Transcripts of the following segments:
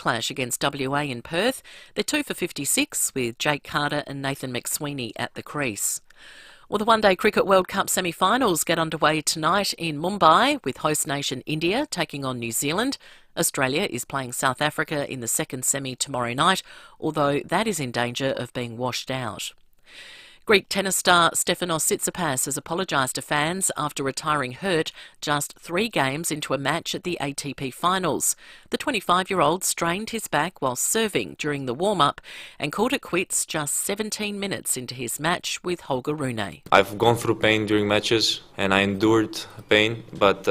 clash against WA in Perth. They're 2 for 56 with Jake Carter and Nathan McSweeney at the crease. Well, the One-Day Cricket World Cup semi-finals get underway tonight in Mumbai with host nation India taking on New Zealand. Australia is playing South Africa in the second semi tomorrow night, although that is in danger of being washed out. Greek tennis star Stefanos Tsitsipas has apologised to fans after retiring hurt just 3 games into a match at the ATP Finals. The 25-year-old strained his back while serving during the warm-up and called it quits just 17 minutes into his match with Holger Rune. I've gone through pain during matches and I endured pain, but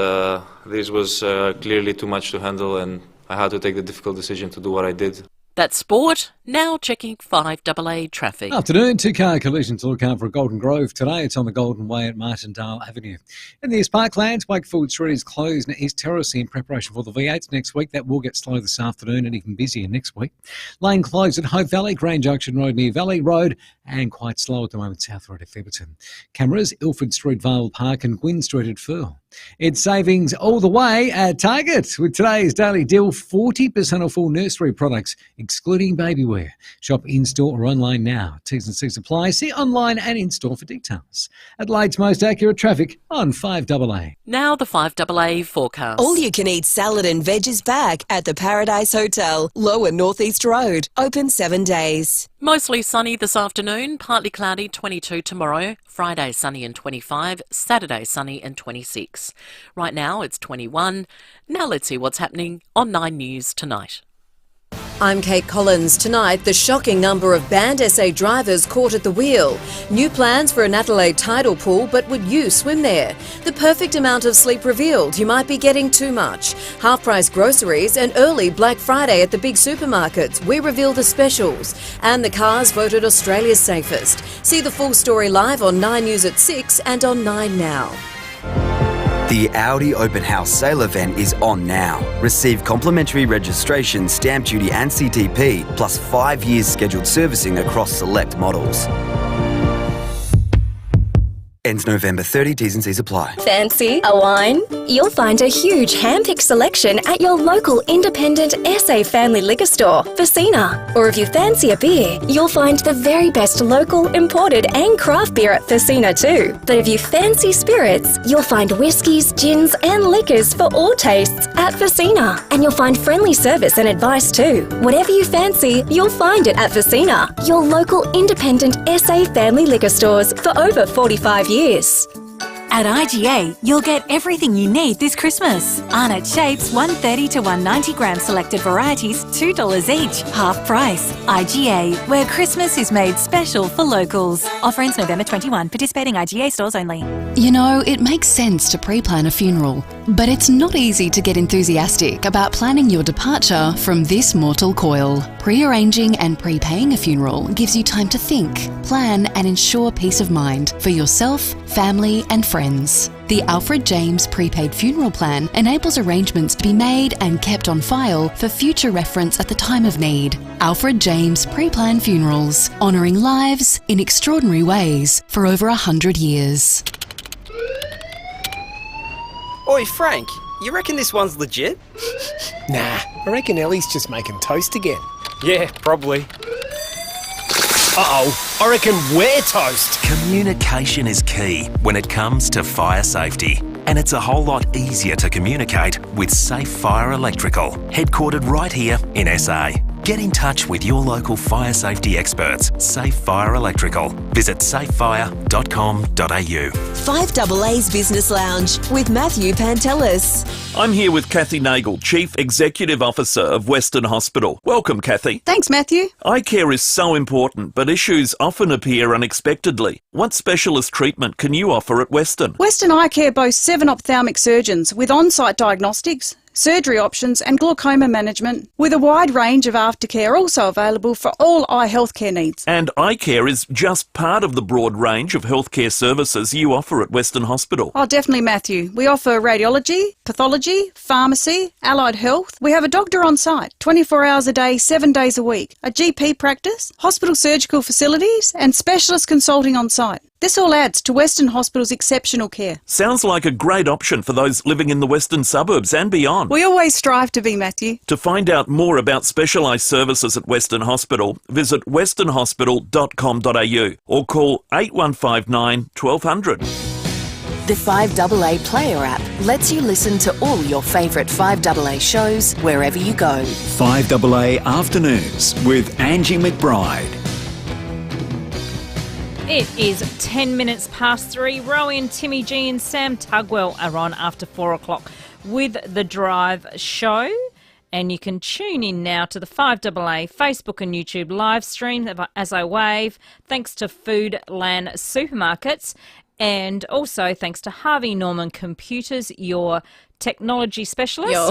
this was clearly too much to handle and I had to take the difficult decision to do what I did. That's sport. Now checking 5AA traffic. Afternoon, 2-car collision to look out for Golden Grove. Today it's on the Golden Way at Martindale Avenue. In the East Parklands, Wakefield Street is closed and East Terrace in preparation for the V8s next week. That will get slow this afternoon and even busier next week. Lane closed at Hope Valley, Grand Junction Road near Valley Road, and quite slow at the moment South Road at Fibberton. Cameras, Ilford Street, Vale Park and Gwyn Street at Firle. It's savings all the way at Target with today's daily deal, 40% off all nursery products, excluding baby wear. Shop in-store or online now. T's and C's apply. See online and in-store for details. Adelaide's most accurate traffic on 5AA. Now the 5AA forecast. All you can eat salad and veg is back at the Paradise Hotel, Lower North East Road. Open 7 days. Mostly sunny this afternoon, partly cloudy 22 tomorrow, Friday sunny and 25, Saturday sunny and 26. Right now it's 21. Now let's see what's happening on 9 News tonight. I'm Kate Collins. Tonight, the shocking number of banned SA drivers caught at the wheel. New plans for an Adelaide tidal pool, but would you swim there? The perfect amount of sleep revealed. You might be getting too much. Half-price groceries and early Black Friday at the big supermarkets. We reveal the specials. And the cars voted Australia's safest. See the full story live on 9 News at 6 and on 9 Now. The Audi Open House sale event is on now. Receive complimentary registration, stamp duty and CTP, plus 5 years scheduled servicing across select models. Ends November 30, T's and C's apply. Fancy a wine? You'll find a huge hand-picked selection at your local independent SA family liquor store, FIVEAA. Or if you fancy a beer, you'll find the very best local, imported and craft beer at FIVEAA too. But if you fancy spirits, you'll find whiskies, gins and liquors for all tastes at FIVEAA. And you'll find friendly service and advice too. Whatever you fancy, you'll find it at FIVEAA, your local independent SA family liquor stores for over 45 years. At IGA, you'll get everything you need this Christmas. Arnott Shapes, 130 to 190 gram selected varieties, $2 each, half price. IGA, where Christmas is made special for locals. Offer ends November 21. Participating IGA stores only. You know, it makes sense to pre-plan a funeral, but it's not easy to get enthusiastic about planning your departure from this mortal coil. Pre-arranging and prepaying a funeral gives you time to think, plan and ensure peace of mind for yourself, family and friends. The Alfred James Prepaid Funeral Plan enables arrangements to be made and kept on file for future reference at the time of need. Alfred James Pre-Plan Funerals, honouring lives in extraordinary ways for over 100 years. Oi, Frank, you reckon this one's legit? Nah, I reckon Ellie's just making toast again. Yeah, probably. Uh-oh, I reckon we're toast. Communication is key when it comes to fire safety. And it's a whole lot easier to communicate with Safe Fire Electrical, headquartered right here in SA. Get in touch with your local fire safety experts. Safe Fire Electrical. Visit safefire.com.au. 5AA's Business Lounge with Matthew Pantelis. I'm here with Kathy Nagel, Chief Executive Officer of Western Hospital. Welcome, Kathy. Thanks, Matthew. Eye care is so important, but issues often appear unexpectedly. What specialist treatment can you offer at Western? Western Eye Care boasts 7 ophthalmic surgeons with on-site diagnostics, surgery options and glaucoma management, with a wide range of aftercare also available for all eye healthcare needs. And eye care is just part of the broad range of healthcare services you offer at Western Hospital. Oh, definitely, Matthew. We offer radiology, pathology, pharmacy, allied health. We have a doctor on site 24 hours a day, 7 days a week, a GP practice, hospital surgical facilities and specialist consulting on site. This all adds to Western Hospital's exceptional care. Sounds like a great option for those living in the western suburbs and beyond. We always strive to be, Matthew. To find out more about specialised services at Western Hospital, visit westernhospital.com.au or call 8159 1200. The FIVEAA Player app lets you listen to all your favourite FIVEAA shows wherever you go. FIVEAA Afternoons with Angie McBride. It is 10 minutes past 3. Rowie and Timmy G and Sam Tugwell are on after 4 o'clock with The Drive Show. And you can tune in now to the FIVEAA Facebook and YouTube live stream as I wave. Thanks to Foodland Supermarkets. And also thanks to Harvey Norman Computers, your technology specialist. Yo,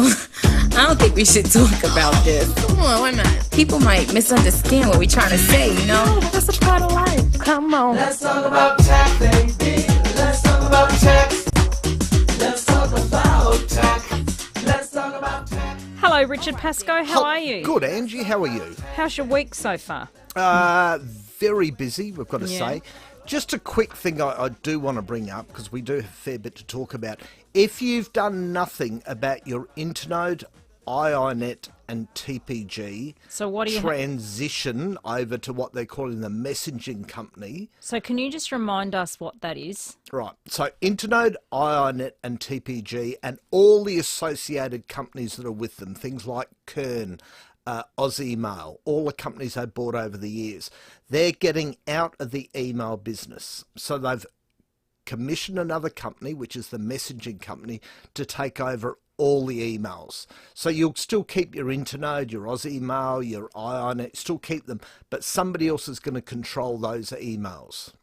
I don't think we should talk about this. Come on, why not? People might misunderstand what we're trying to say, you know? That's a part of life. Come on. Let's talk about tech, baby. Let's talk about tech. Let's talk about tech. Let's talk about tech. Hello, Richard Pascoe. How are you? Good, Angie. How are you? How's your week so far? Very busy, we've got to say. Just a quick thing I do want to bring up, because we do have a fair bit to talk about. If you've done nothing about your Internode, IINet and TPG so what do you transition over to what they're calling the messaging company. So can you just remind us what that is? Right. So Internode, IINet and TPG and all the associated companies that are with them, things like Kern, Aussie Mail, all the companies they bought over the years, they're getting out of the email business. So they've commissioned another company, which is the messaging company, to take over all the emails. So you'll still keep your Internode, your Aussie Mail, your IINet, still keep them, but somebody else is going to control those emails.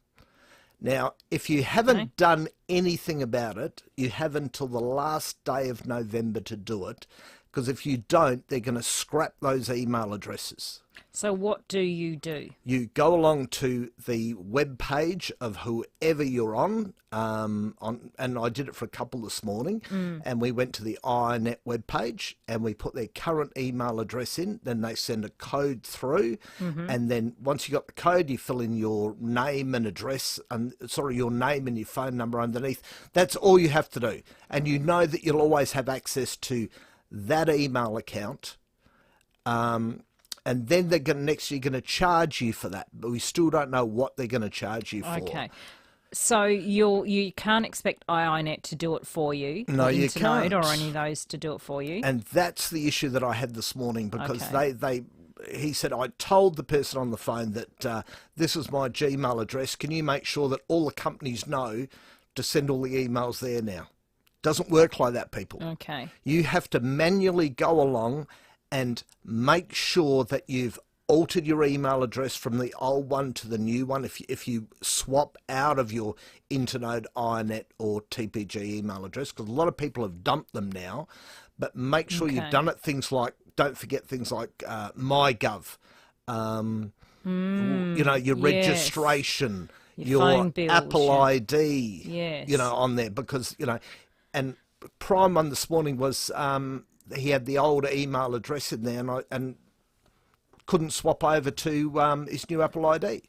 Now, if you haven't done anything about it, you have until the last day of November to do it, because if you don't, they're going to scrap those email addresses. So what do? You go along to the web page of whoever you're on, and I did it for a couple this morning, and we went to the IINet web page and we put their current email address in, then they send a code through, and then once you got the code, you fill in your name and address, your name and your phone number underneath. That's all you have to do, and you know that you'll always have access to that email account, and then they're next year going to charge you for that, but we still don't know what they're going to charge you for. Okay, so you can't expect IINet to do it for you. No, you can't. Or any of those to do it for you. And that's the issue that I had this morning, because he said, I told the person on the phone that this is my Gmail address. Can you make sure that all the companies know to send all the emails there now? Doesn't work like that, people. Okay. You have to manually go along and make sure that you've altered your email address from the old one to the new one. If you swap out of your Internode, IINet or TPG email address, because a lot of people have dumped them now, but make sure you've done it. Don't forget things like MyGov, your registration, your phone bills, Apple ID, on there, because, and prime one this morning was he had the old email address in there and couldn't swap over to his new Apple ID.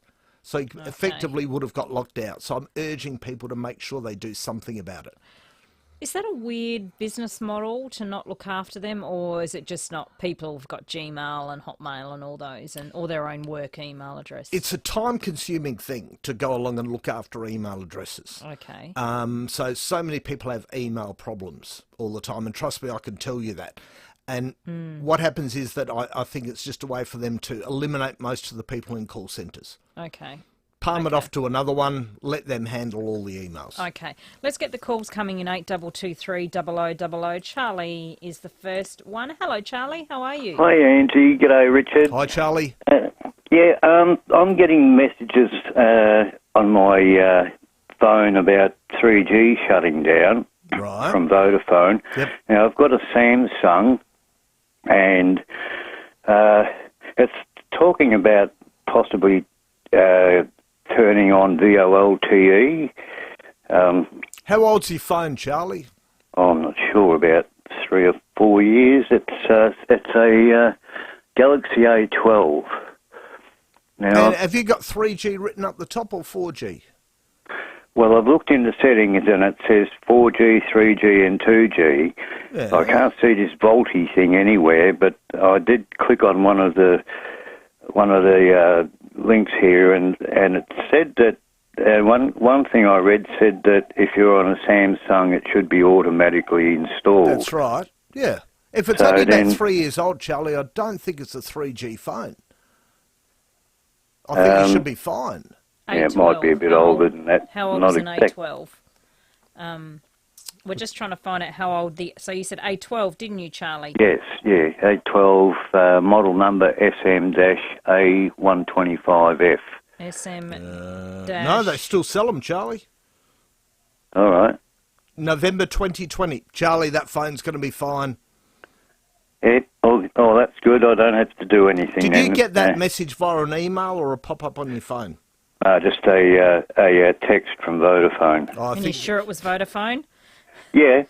So he effectively would have got locked out. So I'm urging people to make sure they do something about it. Is that a weird business model to not look after them, or is it just not? People have got Gmail and Hotmail and all those, and all their own work email address. It's a time-consuming thing to go along and look after email addresses. Okay. So many people have email problems all the time, and trust me, I can tell you that. And what happens is that I think it's just a way for them to eliminate most of the people in call centres. Okay. Palm it off to another one, let them handle all the emails. Okay. Let's get the calls coming in 8223 0000. Charlie is the first one. Hello, Charlie. How are you? Hi, Angie. G'day, Richard. Hi, Charlie. I'm getting messages on my phone about 3G shutting down from Vodafone. Yep. Now, I've got a Samsung, and it's talking about possibly turning on VoLTE. How old's your phone, Charlie? I'm not sure, about 3 or 4 years. It's a Galaxy A12. Now, and have you got 3G written up the top or 4G? Well, I've looked in the settings and it says 4G, 3G and 2G. Yeah. I can't see this VoLTE thing anywhere, but I did click on one of the links here, and it said that one thing I read said that if you're on a Samsung, it should be automatically installed. That's right. Yeah. If it's So only then- about 3 years old, Charlie, I don't think it's a 3G phone. I think it should be fine. Yeah, it might be a bit older than that. How old Not is an exact- A12? We're just trying to find out how old so you said A12, didn't you, Charlie? Yes, yeah, A12, model number SM-A125F. SM No, they still sell them, Charlie. All right. November 2020. Charlie, that phone's going to be fine. Yeah. Oh, that's good. I don't have to do anything. Did then. you get that message via an email or a pop-up on your phone? Just a text from Vodafone. I you sure it was Vodafone? Yeah,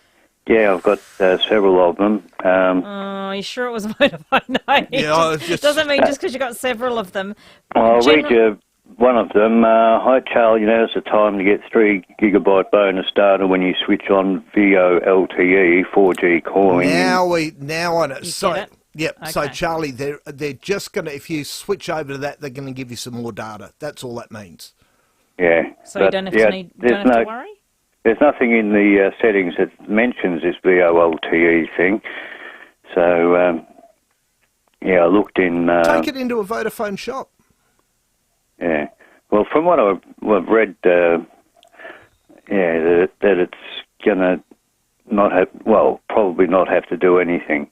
I've got several of them. Are you sure it was Vodafone? No. Yeah, I was just- Doesn't mean just because you got several of them. I'll read you one of them. Hi, Charlie. Now's the time to get 3 gigabyte bonus data when you switch on VoLTE 4G calling. Now I know. So, get it? yep. So Okay. Charlie, they're just going to, if you switch over to that, they're going to give you some more data. That's all that means. Yeah. So you don't have to worry? There's nothing in the settings that mentions this VoLTE thing. So, I looked in... Take it into a Vodafone shop. Yeah. Well, from what I've read, that it's going to probably not have to do anything.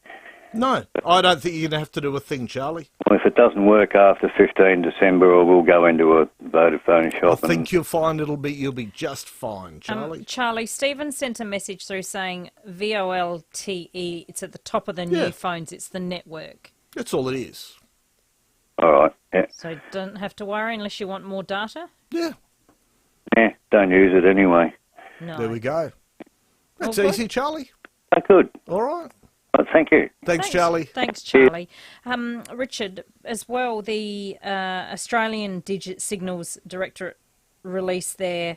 No, I don't think you're going to have to do a thing, Charlie. Well, if it doesn't work after 15 December, I will go into a Vodafone shop. I think you'll find you'll be just fine, Charlie. Charlie, Stephen sent a message through saying VoLTE, it's at the top of the new phones, it's the network. That's all it is. All right, yeah. So you don't have to worry unless you want more data? Yeah. Yeah, don't use it anyway. No. There we go. That's Well, easy, Charlie. Good. All right. Thank you. Thanks, Charlie. Thanks, Charlie. Richard, as well, the Australian Digit Signals Directorate released their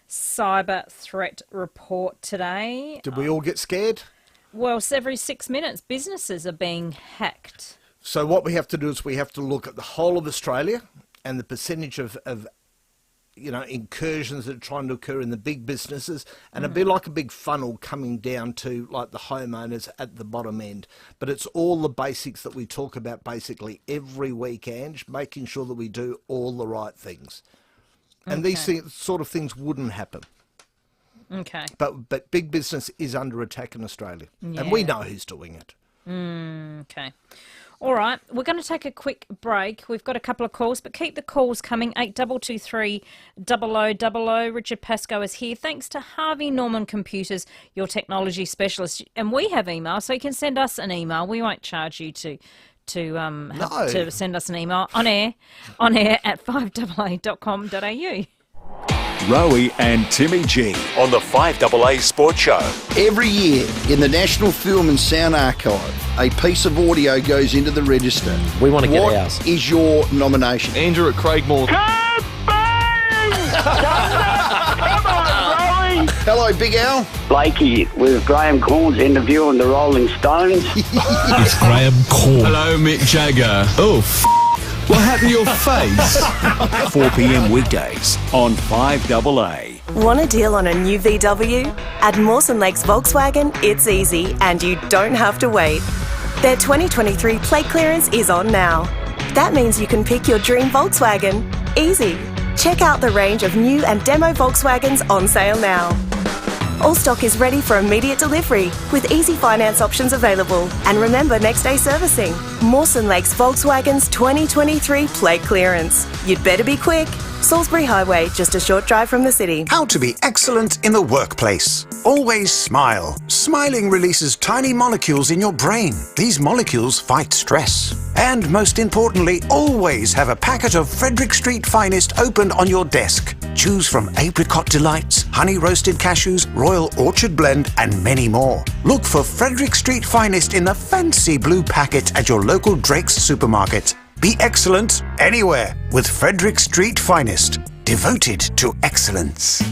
cyber threat report today. Did we all get scared? Well, every 6 minutes, businesses are being hacked. So what we have to do is we have to look at the whole of Australia and the percentage of incursions that are trying to occur in the big businesses, and it'd be like a big funnel coming down to like the homeowners at the bottom end. But it's all the basics that we talk about basically every week, Ange, making sure that we do all the right things. And these sort of things wouldn't happen. Okay. But big business is under attack in Australia, and we know who's doing it. Okay. All right, we're going to take a quick break. We've got a couple of calls, but keep the calls coming. 8223 0000. Richard Pascoe is here. Thanks to Harvey Norman Computers, your technology specialist. And we have email, so you can send us an email. We won't charge you to send us an email on air at 5AA.com.au. Rowie and Timmy G on the 5AA Sports Show. Every year in the National Film and Sound Archive, a piece of audio goes into the register. We want to get What ours. is your nomination? Andrew at Craigmore. Hello, Big Al. Blakey with Graham Corn's interview on the Rolling Stones. It's Graham Corn. Hello, Mick Jagger. Oh, what happened to your face? 4 p.m. weekdays on 5AA. Want a deal on a new VW? At Mawson Lakes Volkswagen, it's easy and you don't have to wait. Their 2023 plate clearance is on now. That means you can pick your dream Volkswagen. Easy. Check out the range of new and demo Volkswagens on sale now. All stock is ready for immediate delivery with easy finance options available. And remember next day servicing. Mawson Lakes Volkswagen's 2023 plate clearance. You'd better be quick. Salisbury Highway, just a short drive from the city. How to be excellent in the workplace. Always smile. Smiling releases tiny molecules in your brain. These molecules fight stress. And most importantly, always have a packet of Frederick Street Finest open on your desk. Choose from apricot delights, honey roasted cashews, royal orchard blend, and many more. Look for Frederick Street Finest in the fancy blue packet at your local Drake's supermarket. Be excellent anywhere with Frederick Street Finest, devoted to excellence.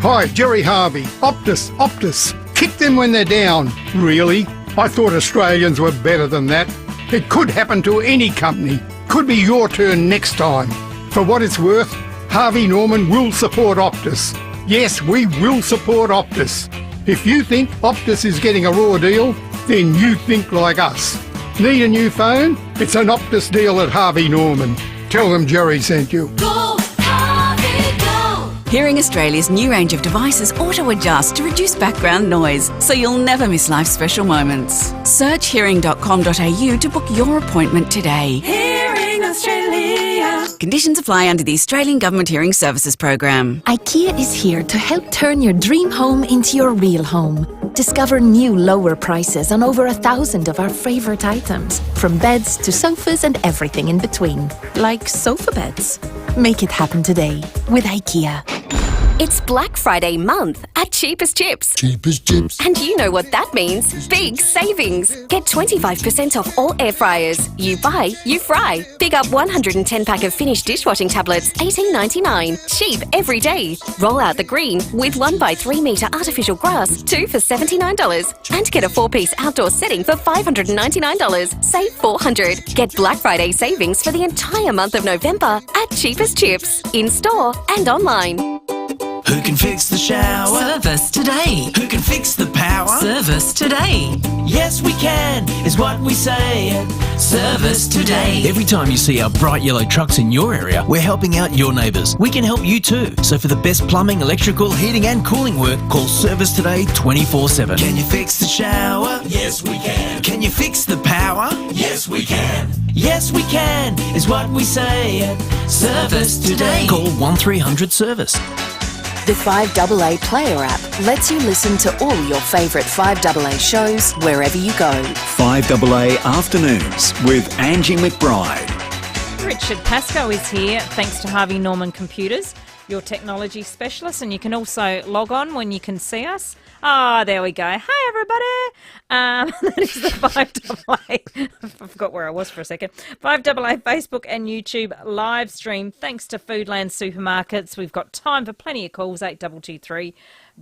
Hi, Jerry Harvey. Optus. Kick them when they're down. Really? I thought Australians were better than that. It could happen to any company. Could be your turn next time. For what it's worth, Harvey Norman will support Optus. Yes, we will support Optus. If you think Optus is getting a raw deal, then you think like us. Need a new phone? It's an Optus deal at Harvey Norman. Tell them Jerry sent you. Go, Harvey, go! Hearing Australia's new range of devices auto-adjust to reduce background noise, so you'll never miss life's special moments. Search hearing.com.au to book your appointment today. Hearing Australia. Conditions apply under the Australian Government Hearing Services Program. IKEA is here to help turn your dream home into your real home. Discover new lower prices on over 1,000 of our favourite items, from beds to sofas and everything in between, like sofa beds. Make it happen today with IKEA. It's Black Friday month at Cheapest Chips. Cheapest Chips. And you know what that means. Big savings. Get 25% off all air fryers. You buy, you fry. Pick up 110 pack of finished dishwashing tablets, $18.99. Cheap every day. Roll out the green with 1x3 metre artificial grass, 2 for $79. And get a 4-piece outdoor setting for $599. Save $400. Get Black Friday savings for the entire month of November at Cheapest Chips. In store and online. Who can fix the shower? Service today. Who can fix the power? Service today. Yes, we can, is what we say. Service today. Every time you see our bright yellow trucks in your area, we're helping out your neighbours. We can help you too. So for the best plumbing, electrical, heating and cooling work, call Service Today 24/7. Can you fix the shower? Yes, we can. Can you fix the power? Yes, we can. Yes, we can, is what we say. Service today. Call 1300 Service. The 5AA Player app lets you listen to all your favourite 5AA shows wherever you go. 5AA Afternoons with Angie McBride. Richard Pascoe is here, thanks to Harvey Norman Computers, your technology specialist, and you can also log on when you can see us. Ah, there we go. Hi, everybody. That is the 5AA. I forgot where I was for a second. 5AA Facebook and YouTube live stream. Thanks to Foodland Supermarkets. We've got time for plenty of calls. 8223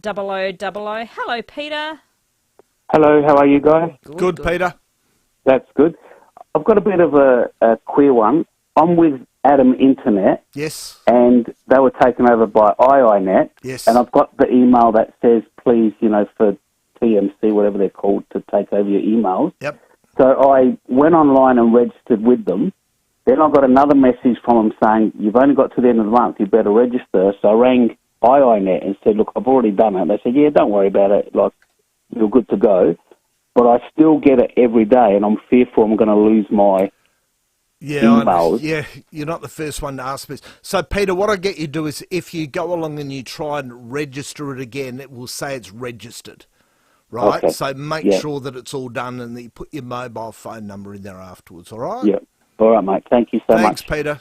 0000. Hello, Peter. Hello, how are you guys? Good, Peter. That's good. I've got a bit of a queer one. I'm with Adam Internet. Yes. And they were taken over by iiNet. Yes. And I've got the email that says, please, for TMC, whatever they're called, to take over your emails. Yep. So I went online and registered with them. Then I got another message from them saying, you've only got to the end of the month, you better register. So I rang iiNet and said, look, I've already done it. They said, yeah, don't worry about it. You're good to go. But I still get it every day, and I'm fearful I'm going to lose my emails. Yeah, you're not the first one to ask me. So, Peter, what I get you to do is if you go along and you try and register it again, it will say it's registered, right? Okay. So make sure that it's all done and that you put your mobile phone number in there afterwards, all right? Yeah. All right, mate. Thank you so much. Thanks, Peter.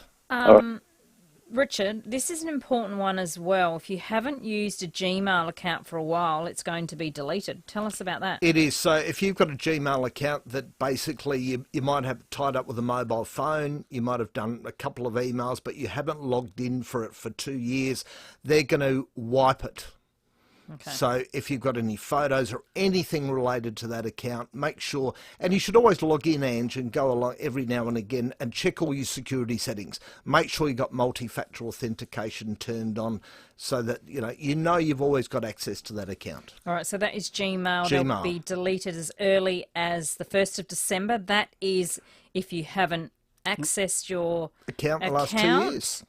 Richard, this is an important one as well. If you haven't used a Gmail account for a while, it's going to be deleted. Tell us about that. It is. So if you've got a Gmail account that basically you might have tied up with a mobile phone, you might have done a couple of emails, but you haven't logged in for it for 2 years, they're going to wipe it. Okay. So if you've got any photos or anything related to that account, make sure, and you should always log in, Ange, and go along every now and again and check all your security settings. Make sure you've got multi-factor authentication turned on so that you know you've always got access to that account. All right, so that is Gmail. They'll be deleted as early as the 1st of December. That is if you haven't accessed your account the last 2 years.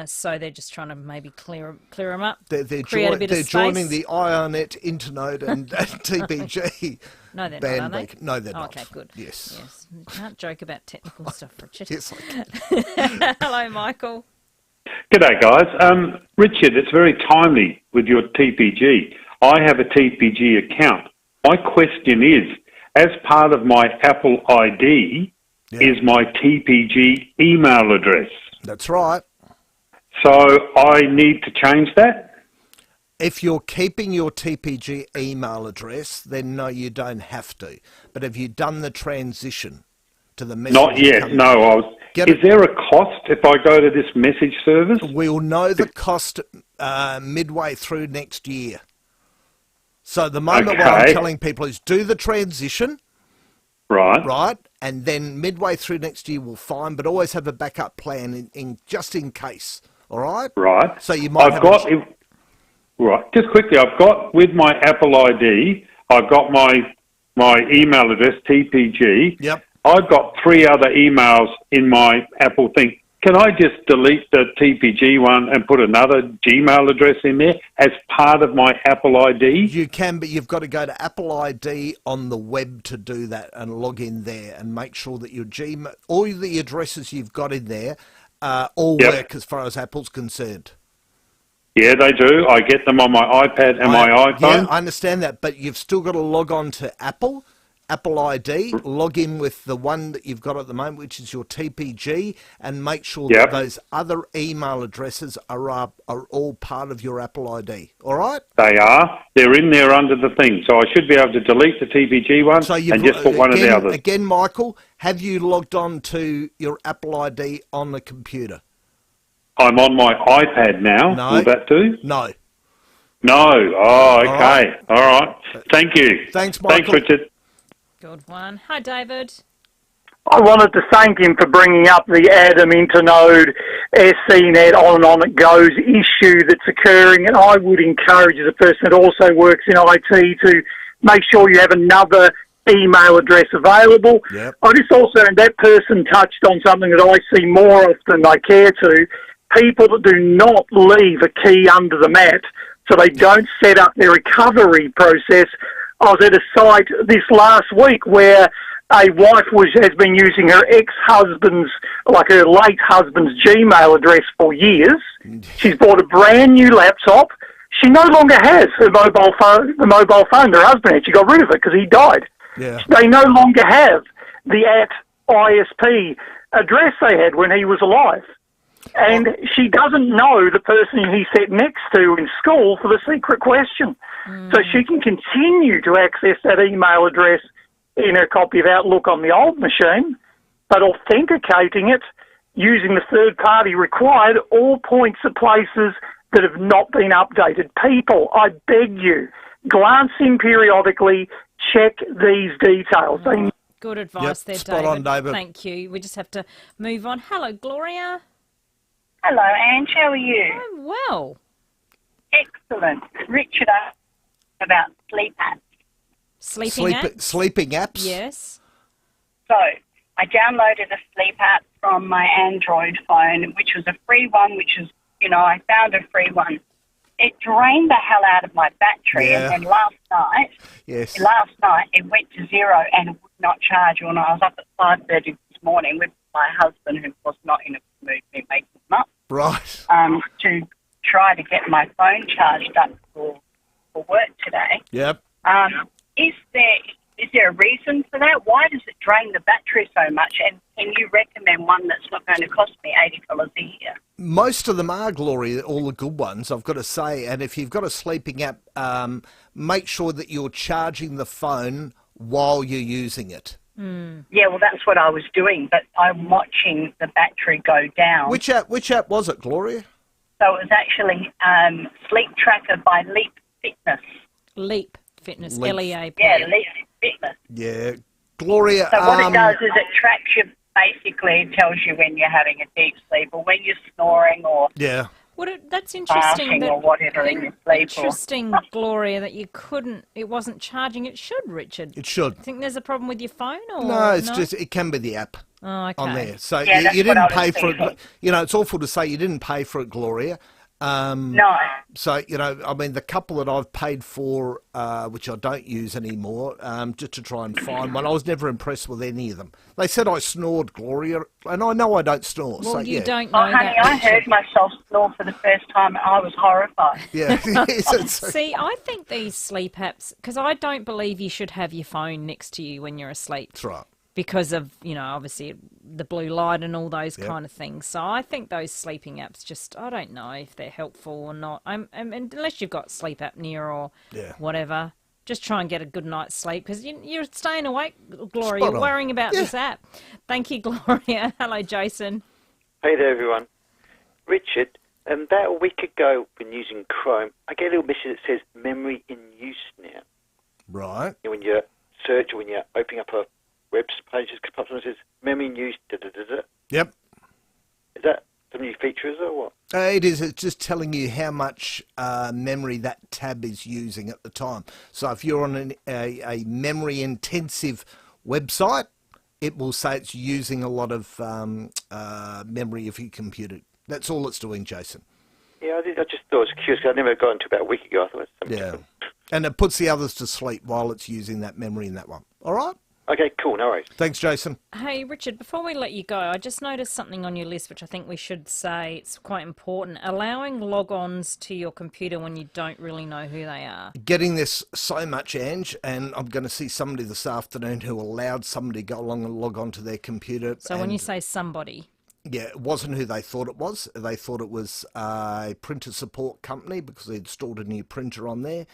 So they're just trying to maybe clear them up. They're joining the iiNet, Internet and TPG. No, they're not, are they? No, they're not. Okay, good. Yes. You can't joke about technical stuff, Richard. Yes, I can. Hello, Michael. G'day, guys. Richard, it's very timely with your TPG. I have a TPG account. My question is, as part of my Apple ID, is my TPG email address. That's right. So I need to change that? If you're keeping your TPG email address, then no, you don't have to. But have you done the transition to the message? Not yet. No, Is there a cost if I go to this message service? We'll know the cost midway through next year. So the moment what I'm telling people is do the transition. Right. And then midway through next year we'll find, but always have a backup plan in just in case. All right? Right. So you might Right. Just quickly, I've got with my Apple ID, I've got my email address, TPG. Yep. I've got 3 other emails in my Apple thing. Can I just delete the TPG one and put another Gmail address in there as part of my Apple ID? You can, but you've got to go to Apple ID on the web to do that and log in there and make sure that your Gmail, all the addresses you've got in there, all work as far as Apple's concerned. Yeah, they do. I get them on my iPad and my iPhone. Yeah, I understand that, but you've still got to log on to Apple ID, log in with the one that you've got at the moment, which is your TPG, and make sure that those other email addresses are all part of your Apple ID. All right? They are. They're in there under the thing. So I should be able to delete the TPG one and just put one of the others. Again, Michael, have you logged on to your Apple ID on the computer? I'm on my iPad now. No. Will that do? No. No. Oh, okay. All right. Thank you. Thanks, Michael. Thanks, Richard. Good one. Hi, David. I wanted to thank him for bringing up the Adam Internode, SCNet, on it goes issue that's occurring, and I would encourage, as a person that also works in IT, to make sure you have another email address available. Yep. I just also, and that person touched on something that I see more often than I care to, people that do not leave a key under the mat, so they don't set up their recovery process. I was at a site this last week where a wife has been using her ex-husband's, like her late husband's Gmail address for years. She's bought a brand new laptop. She no longer has her mobile phone, the mobile phone her husband had. She got rid of it because he died. Yeah. They no longer have the @ISP address they had when he was alive. And she doesn't know the person he sat next to in school for the secret question. So she can continue to access that email address in her copy of Outlook on the old machine, but authenticating it using the third party required all points at places that have not been updated. People, I beg you, glance in periodically, check these details. Good advice there, spot on, David. Thank you. We just have to move on. Hello, Gloria. Hello, Ange. How are you? I'm well. Excellent. Richard, about sleep apps. Sleeping apps? Yes. So, I downloaded a sleep app from my Android phone, which was a free one, I found a free one. It drained the hell out of my battery, and then last night it went to 0 and it would not charge. When I was up at 5:30 this morning with my husband, who was not in a mood to be making them up, right? To try to get my phone charged up for work today. Yep. Is there a reason for that? Why does it drain the battery so much? And can you recommend one that's not going to cost me $80 a year? Most of them are, Gloria, all the good ones, I've got to say. And if you've got a sleeping app, make sure that you're charging the phone while you're using it. Yeah, well, that's what I was doing, but I'm watching the battery go down. Which app was it, Gloria? So it was actually Sleep Tracker by Leap Fitness. Leap Fitness, LEAP. Yeah, Leap Fitness. Yeah. Gloria... So what it does is it tracks you, basically it tells you when you're having a deep sleep or when you're snoring or... Yeah. That's interesting. Or whatever in your sleep. Interesting, Gloria, that it wasn't charging. It should, Richard. It should. You think there's a problem with your phone? Or no, it's just, it can be the app on there. So yeah, you didn't pay for it. It's awful to say you didn't pay for it, Gloria. No. So, I mean, the couple that I've paid for, which I don't use anymore, just to try and find one, I was never impressed with any of them. They said I snored, Gloria, and I know I don't snore. Well, so, you don't know that. Honey, I heard myself snore for the first time and I was horrified. Yeah. See, I think these sleep apps, because I don't believe you should have your phone next to you when you're asleep. That's right. Because of, obviously the blue light and all those kind of things. So I think those sleeping apps just, I don't know if they're helpful or not. Unless you've got sleep apnea or whatever. just try and get a good night's sleep because you're staying awake, Gloria. Spot You're on. worrying about this app. Thank you, Gloria. Hello, Jason. Hey there, everyone. Richard, about a week ago when using Chrome, I get a little message that says memory in use now. Right. When you search or when you're opening up a web page, it pops up and says memory in use, da-da-da-da. Yep. Is that some new features or what? It is. It's just telling you how much memory that tab is using at the time. So if you're on a memory-intensive website, it will say it's using a lot of memory of your computer. That's all it's doing, Jason. Yeah, I just thought it was curious because I never got into about a week ago. I thought it was something different. And it puts the others to sleep while it's using that memory in that one. All right? Okay, cool. No worries. Thanks, Jason. Hey, Richard, before we let you go, I just noticed something on your list which I think we should say. It's quite important. Allowing log-ons to your computer when you don't really know who they are. Getting this so much, Ange, and I'm going to see somebody this afternoon who allowed somebody to go along and log on to their computer. So when you say somebody... Yeah, it wasn't who they thought it was. They thought it was a printer support company because they installed a new printer on there.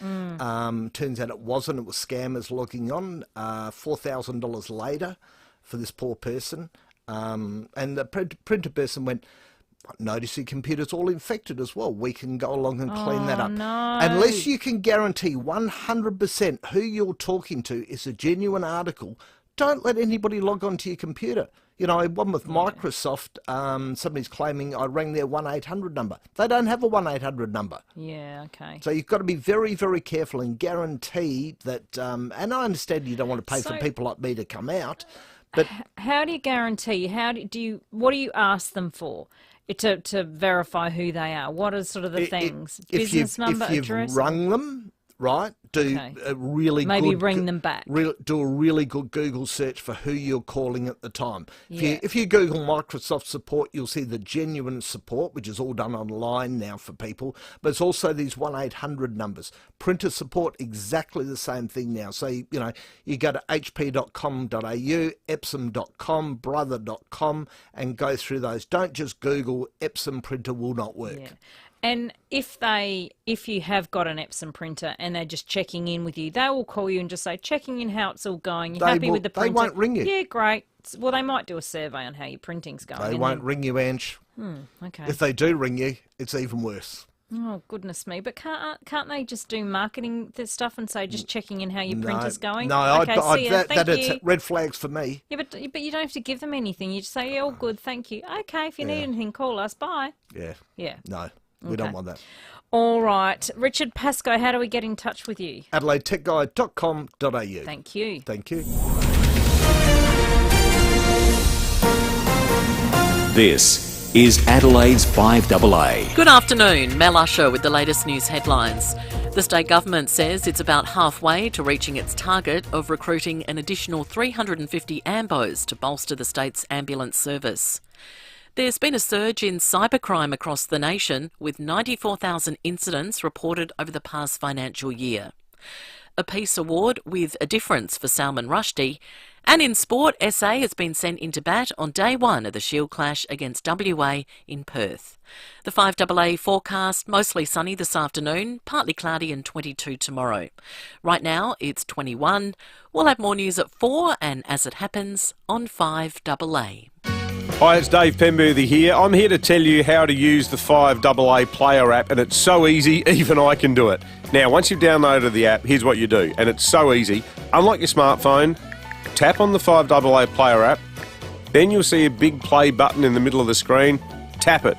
Turns out it wasn't. It was scammers logging on. $4,000 later for this poor person. And the printer person went, notice your computer's all infected as well. We can go along and clean that up. No. Unless you can guarantee 100% who you're talking to is a genuine article, don't let anybody log on to your computer. You know, one with Microsoft, somebody's claiming I rang their 1-800 number. They don't have a 1-800 number. Yeah, okay. So you've got to be very, very careful and guarantee that, and I understand you don't want to pay for people like me to come out, but... How do you guarantee? What do you ask them for? To verify who they are? What are sort of the things? Business number, if you've address? rung them, right, do a really Maybe good... ring them back. Do a really good Google search for who you're calling at the time. Yeah. If you Google Microsoft support, you'll see the genuine support, which is all done online now for people, but it's also these 1-800 numbers. Printer support, exactly the same thing now. So, you go to hp.com.au, epsom.com, brother.com, and go through those. Don't just Google Epsom printer will not work. Yeah. And if you have got an Epsom printer and they're just checking in with you, they will call you and just say, checking in how it's all going. You're happy with the printer? They won't ring you. Yeah, great. Well, they might do a survey on how your printing's going. They won't ring you, Ange. Okay. If they do ring you, it's even worse. Oh, goodness me. But can't they just do marketing this stuff and say, just checking in how your printer's going? No, okay, see ya. Thank you. it's red flags for me. Yeah, but you don't have to give them anything. You just say, yeah, all good, thank you. Okay, if you need anything, call us. Bye. Yeah. Yeah. No. We don't want that. All right. Richard Pascoe, how do we get in touch with you? AdelaideTechGuide.com.au. Thank you. Thank you. This is Adelaide's 5AA. Good afternoon. Mel Usher with the latest news headlines. The state government says it's about halfway to reaching its target of recruiting an additional 350 AMBOs to bolster the state's ambulance service. There's been a surge in cybercrime across the nation, with 94,000 incidents reported over the past financial year. A Peace Award with a difference for Salman Rushdie. And in sport, SA has been sent into bat on day one of the Shield clash against WA in Perth. The 5AA forecast, mostly sunny this afternoon, partly cloudy and 22 tomorrow. Right now, it's 21. We'll have more news at 4 and as it happens, on 5AA. Hi, it's Dave Pemberthy here. I'm here to tell you how to use the 5AA Player app, and it's so easy, even I can do it. Now, once you've downloaded the app, here's what you do, and it's so easy. Unlock your smartphone, tap on the 5AA Player app, then you'll see a big play button in the middle of the screen. Tap it.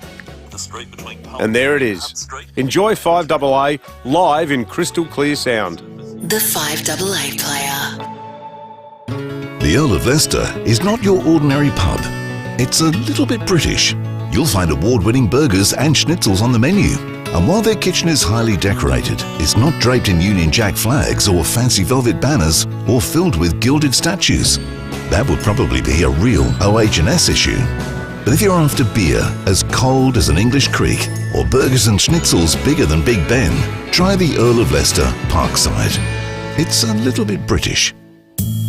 And there it is. Enjoy 5AA live in crystal clear sound. The 5AA Player. The Earl of Leicester is not your ordinary pub. It's a little bit British. You'll find award-winning burgers and schnitzels on the menu. And while their kitchen is highly decorated, it's not draped in Union Jack flags or fancy velvet banners or filled with gilded statues. That would probably be a real OH&S issue. But if you're after beer as cold as an English creek or burgers and schnitzels bigger than Big Ben, try the Earl of Leicester Parkside. It's a little bit British.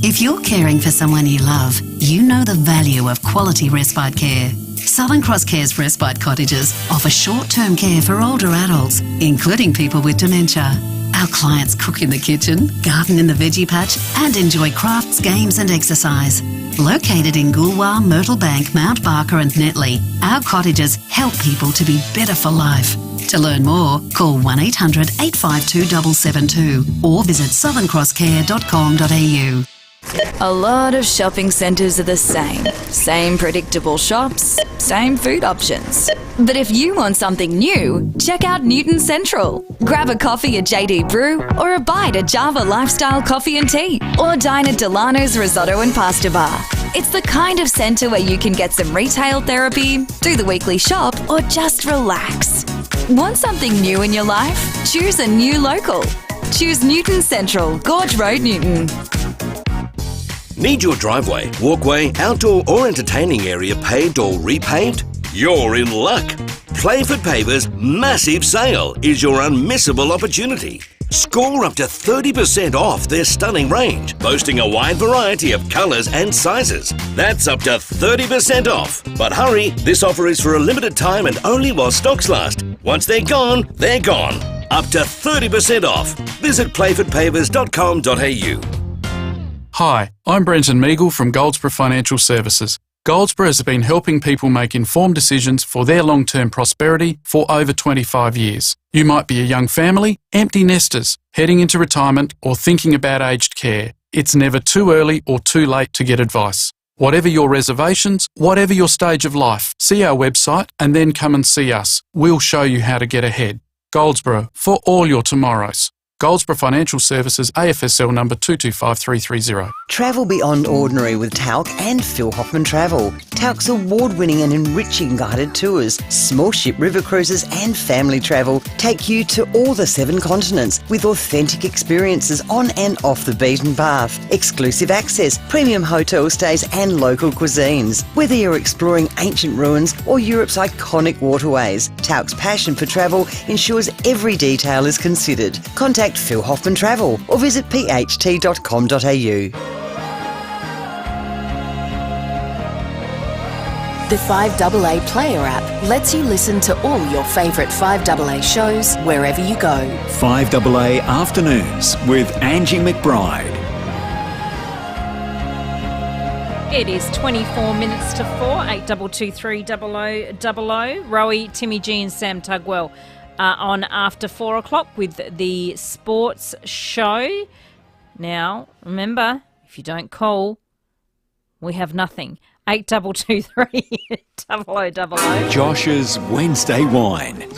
If you're caring for someone you love, you know the value of quality respite care. Southern Cross Care's respite cottages offer short-term care for older adults, including people with dementia. Our clients cook in the kitchen, garden in the veggie patch, and enjoy crafts, games, and exercise. Located in Goolwa, Myrtle Bank, Mount Barker, and Netley, our cottages help people to be better for life. To learn more, call 1800 852 772 or visit southerncrosscare.com.au. A lot of shopping centres are the same. Same predictable shops, same food options. But if you want something new, check out Newton Central. Grab a coffee at JD Brew or a bite at Java Lifestyle Coffee and Tea or dine at Delano's Risotto and Pasta Bar. It's the kind of centre where you can get some retail therapy, do the weekly shop, or just relax. Want something new in your life? Choose a new local. Choose Newton Central, Gorge Road, Newton. Need your driveway, walkway, outdoor or entertaining area paved or repaved? You're in luck. Playford Pavers' massive sale is your unmissable opportunity. Score up to 30% off their stunning range, boasting a wide variety of colours and sizes. That's up to 30% off. But hurry, this offer is for a limited time and only while stocks last. Once they're gone, they're gone. Up to 30% off. Visit playfordpavers.com.au. Hi, I'm Brenton Meagle from Goldsboro Financial Services. Goldsboro has been helping people make informed decisions for their long-term prosperity for over 25 years. You might be a young family, empty nesters, heading into retirement or thinking about aged care. It's never too early or too late to get advice. Whatever your reservations, whatever your stage of life, see our website and then come and see us. We'll show you how to get ahead. Goldsboro, for all your tomorrows. Goldsboro Financial Services, AFSL number 225330. Travel beyond ordinary with Talc and Phil Hoffman Travel. Talc's award-winning and enriching guided tours, small ship river cruises and family travel take you to all the 7 continents with authentic experiences on and off the beaten path, exclusive access, premium hotel stays and local cuisines. Whether you're exploring ancient ruins or Europe's iconic waterways, Talc's passion for travel ensures every detail is considered. Contact Phil Hoffman Travel or visit pht.com.au. The 5AA Player app lets you listen to all your favourite 5AA shows wherever you go. 5AA Afternoons with Angie McBride. It is 24 minutes to 4, 8223 0000. Rowie, Timmy G and Sam Tugwell on after 4 o'clock with the sports show. Now, remember, if you don't call, we have nothing. 8223 0000. Josh's Wednesday Wine.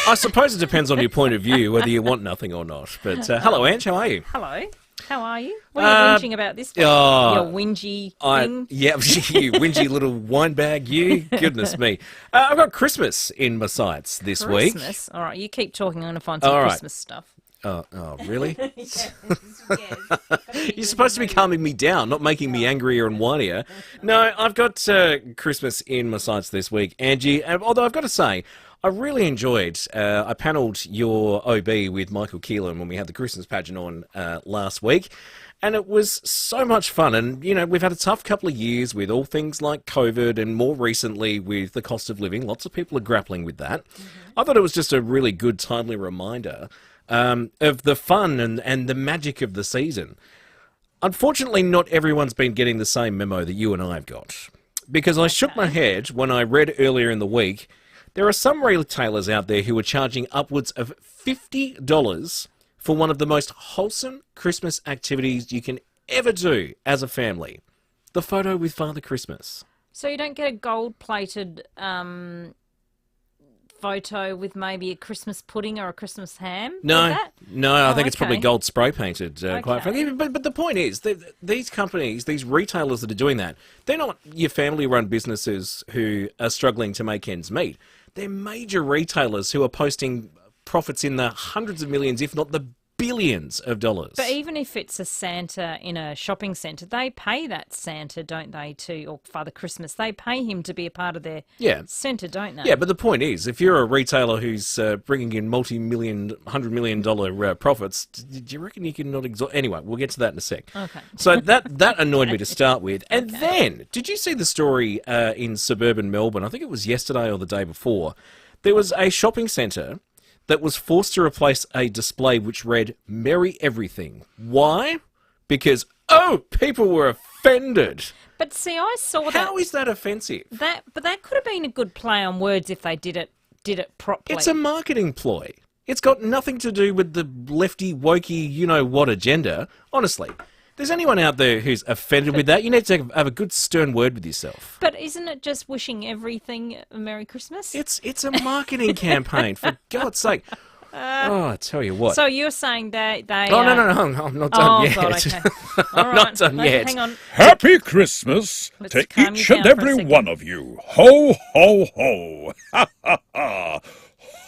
I suppose it depends on your point of view whether you want nothing or not. But hello, Ange, how are you? Hello. How are you? What are you whinging about this week? Your whingy thing? Yeah, you whingy little wine bag, you. Goodness me. I've got Christmas in my sights this week. Christmas? All right, you keep talking. I'm going to find some Christmas stuff. Oh, really? You're supposed to be calming me down, not making me angrier and whinier. No, I've got Christmas in my sights this week, Angie. Although I've got to say, I really enjoyed, I panelled your OB with Michael Keelan when we had the Christmas pageant on last week. And it was so much fun. And, you know, we've had a tough couple of years with all things like COVID and more recently with the cost of living. Lots of people are grappling with that. I thought it was just a really good, timely reminder of the fun and the magic of the season. Unfortunately, not everyone's been getting the same memo that you and I have got. Because I shook my head when I read earlier in the week, there are some retailers out there who are charging upwards of $50 for one of the most wholesome Christmas activities you can ever do as a family. The photo with Father Christmas. So you don't get a gold-plated photo with maybe a Christmas pudding or a Christmas ham? No, I think it's probably gold spray painted, quite frankly. But the point is, these companies, these retailers that are doing that, they're not your family-run businesses who are struggling to make ends meet. They're major retailers who are posting profits in the hundreds of millions, if not the billions of dollars. But even if it's a Santa in a shopping centre, they pay that Santa, don't they, or Father Christmas, they pay him to be a part of their centre, don't they? Yeah, but the point is, if you're a retailer who's bringing in multi-million, $100 million profits, do you reckon you can not exhaust? Anyway, we'll get to that in a sec. Okay. So that annoyed me to start with. And then, did you see the story in suburban Melbourne? I think it was yesterday or the day before. There was a shopping centre that was forced to replace a display which read Merry Everything. Why? Because, people were offended. But see, I saw that. How is that offensive? But that could have been a good play on words if they did it properly. It's a marketing ploy. It's got nothing to do with the lefty, wokey, you-know-what agenda. Honestly, if there's anyone out there who's offended with that, you need to have a good stern word with yourself. But isn't it just wishing everything a Merry Christmas? It's a marketing campaign, for God's sake. I tell you what. So you're saying they Oh, no, I'm not done yet. God, okay. I'm not done yet. Hang on. Happy Christmas to each and every one of you. Ho, ho, ho. Ha, ha, ha.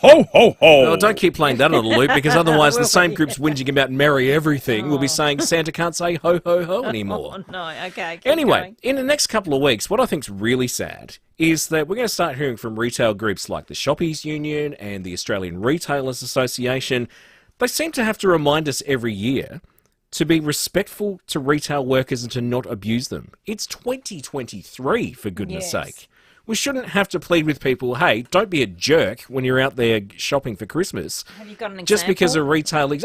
Ho, ho, ho. Oh, don't keep playing that on a loop, because otherwise the same group's whinging about Merry Everything will be saying Santa can't say ho, ho, ho anymore. Oh, no, okay. Anyway, in the next couple of weeks, what I think's really sad is that we're going to start hearing from retail groups like the Shoppies Union and the Australian Retailers Association. They seem to have to remind us every year to be respectful to retail workers and to not abuse them. It's 2023, for goodness sake. We shouldn't have to plead with people, hey, don't be a jerk when you're out there shopping for Christmas. Have you got an example? Just because a retailer...